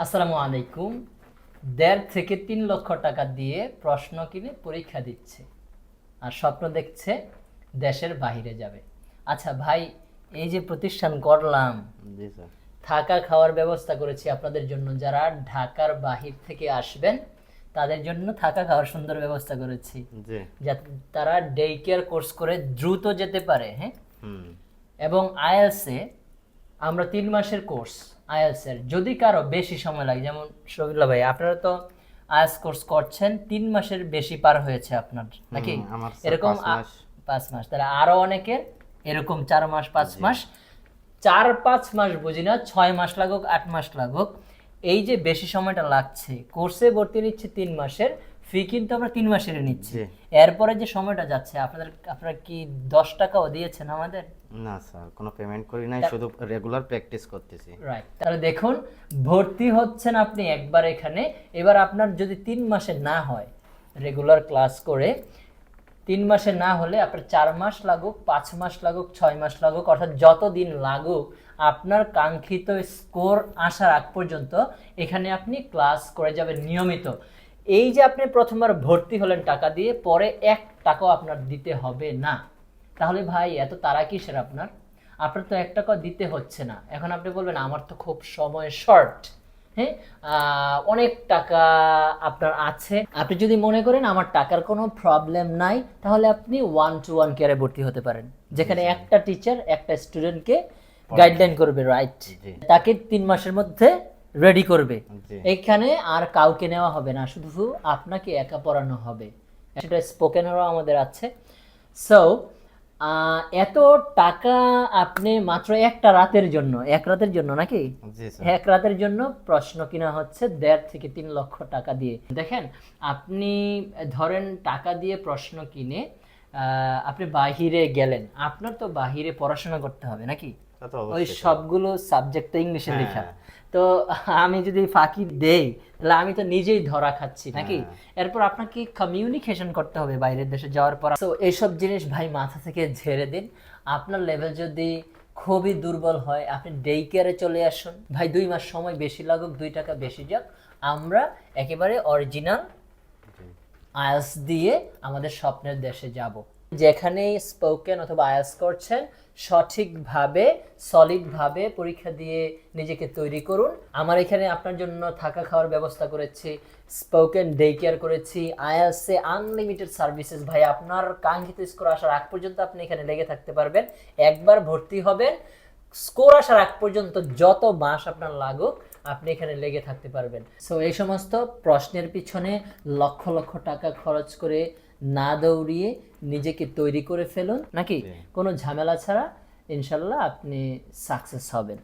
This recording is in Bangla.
আসসালামু আলাইকুম। 1.5 থেকে 3 লক্ষ টাকা দিয়ে প্রশ্ন কিনে পরীক্ষা দিচ্ছে আর স্বপ্ন দেখছে দেশের বাইরে যাবে। আচ্ছা ভাই, এই যে প্রতিষ্ঠান করলাম, জি স্যার। থাকা খাওয়ার ব্যবস্থা করেছি আপনাদের জন্য, যারা ঢাকার বাহির থেকে আসবেন তাদের জন্য থাকা খাওয়ার সুন্দর ব্যবস্থা করেছি, জি। যাতে তারা ডে কেয়ার কোর্স করে দ্রুত যেতে পারে। হ্যাঁ, হুম। এবং আইএলসে আমরা 3 মাসের কোর্স। আইএলসের যদি কারো বেশি সময় লাগে, যেমন শফিউল্লাহ ভাই আপনারা তো আইএলস কোর্স করছেন, 3 মাসের বেশি পার হয়েছে আপনার নাকি? আমার এরকম 5 মাস। 5 মাস, তাহলে আরো অনেকের এরকম 4 মাস 5 মাস, 4-5 মাস বুঝি না, 6 মাস লাগুক 8 মাস লাগুক, এই যে বেশি সময়টা লাগছে কোর্সে ভর্তি নিচ্ছে 3 মাসের, ফি কিন্তু আমরা 3 মাসের নিচ্ছি। জি। এরপরে যে সময়টা যাচ্ছে আপনারা কি 10 টাকাও দিয়েছেন আমাদের? না স্যার, কোনো পেমেন্ট করি নাই, শুধু রেগুলার প্র্যাকটিস করতেছি। রাইট, তাহলে দেখুন, ভর্তি হচ্ছেন আপনি একবার এখানে। এবার আপনার যদি 3 মাসে না হয়, রেগুলার ক্লাস করে 3 মাসে না হলে আপনার 4 মাস লাগুক, 5 মাস লাগুক, 6 মাস লাগুক, অর্থাৎ যতদিন লাগুক, আপনার কাঙ্ক্ষিত স্কোর আসার আগ পর্যন্ত এখানে আপনি ক্লাস করে যাবেন নিয়মিত। এই যে আপনি প্রথমবার ভর্তি হলেন টাকা দিয়ে, পরে 1 টাকাও আপনার দিতে হবে না। তাহলে ভাই এত তাড়া কিসের আপনার? আপনার তো 1 টাকা দিতে হচ্ছে না। এখন আপনি বলবেন আমার তো খুব সময় শর্ট, হ্যাঁ, অনেক টাকা আপনার আছে। আপনি যদি মনে করেন আমার টাকার কোনো প্রবলেম নাই, তাহলে আপনি 1-to-1 কেয়ারে ভর্তি হতে পারেন, যেখানে একটা টিচার একটা স্টুডেন্টকে গাইডলাইন করবে, রাইট, জি। তাকে 3 মাসের মধ্যে রেডি করবে। জি। এখানে আর কাউকে নেওয়া হবে না, শুধু আপনাকে একা পড়ানো হবে। সেটা স্পোকেনেরও আমাদের আছে। সো এত টাকা আপনি মাত্র একটা রাতের জন্য, 1 রাতের জন্য নাকি? জি স্যার। 1 রাতের জন্য প্রশ্ন কিনা হচ্ছে 1.5 থেকে 3 লক্ষ টাকা দিয়ে। দেখেন, আপনি ধরেন টাকা দিয়ে প্রশ্ন কিনে আপনি বাহিরে গেলেন, আপনার তো বাহিরে পড়াশোনা করতে হবে নাকি? তা তো ওই অবশ্যই। সবগুলো সাবজেক্ট তো ইংলিশে হ্যাঁ। লেখা। তো আমি যদি ফাঁকি দেই, তাহলে আমি তো নিজেই ধরা খাচ্ছি নাকি? হ্যাঁ। এরপর আপনাকে কমিউনিকেশন করতে হবে বাইরের দেশে যাওয়ার পর। তো এইসব জিনিস ভাই মাথা থেকে ঝেড়ে দিন। আপনার লেভেল যদি খুবই দুর্বল হয়, আপনি ডে কেয়ারে চলে আসুন। ভাই 2 মাস সময় বেশি লাগুক, 2 টাকা বেশি যাক, আমরা একেবারে অরিজিনাল জি। আইএলস দিয়ে আমাদের স্বপ্নের দেশে যাব। যেখানে স্পোকেন অথবা আইএলস করছেন, সঠিকভাবে সলিডভাবে পরীক্ষা দিয়ে নিজেকে তৈরি করুন। আমার এখানে আপনার জন্য থাকা খাওয়ার ব্যবস্থা করেছি, স্পোকেন ডে কেয়ার করেছি, আইএলসে আনলিমিটেড সার্ভিসেস। ভাই আপনার কাঙ্ক্ষিত স্কোর আসার আগ পর্যন্ত আপনি এখানে লেগে থাকতে পারবেন। একবার ভর্তি হবেন, স্কোর আসার আগ পর্যন্ত যত মাস আপনার লাগুক আপনি এখানে লেগে থাকতে পারবেন। সো এই সমস্ত প্রশ্নের পিছনে লক্ষ লক্ষ টাকা খরচ করে না দৌড়িয়ে নিজেকে তৈরি করে ফেলুন নাকি? কোনো ঝামেলা ছাড়া ইনশাল্লাহ আপনি সাকসেস হবেন।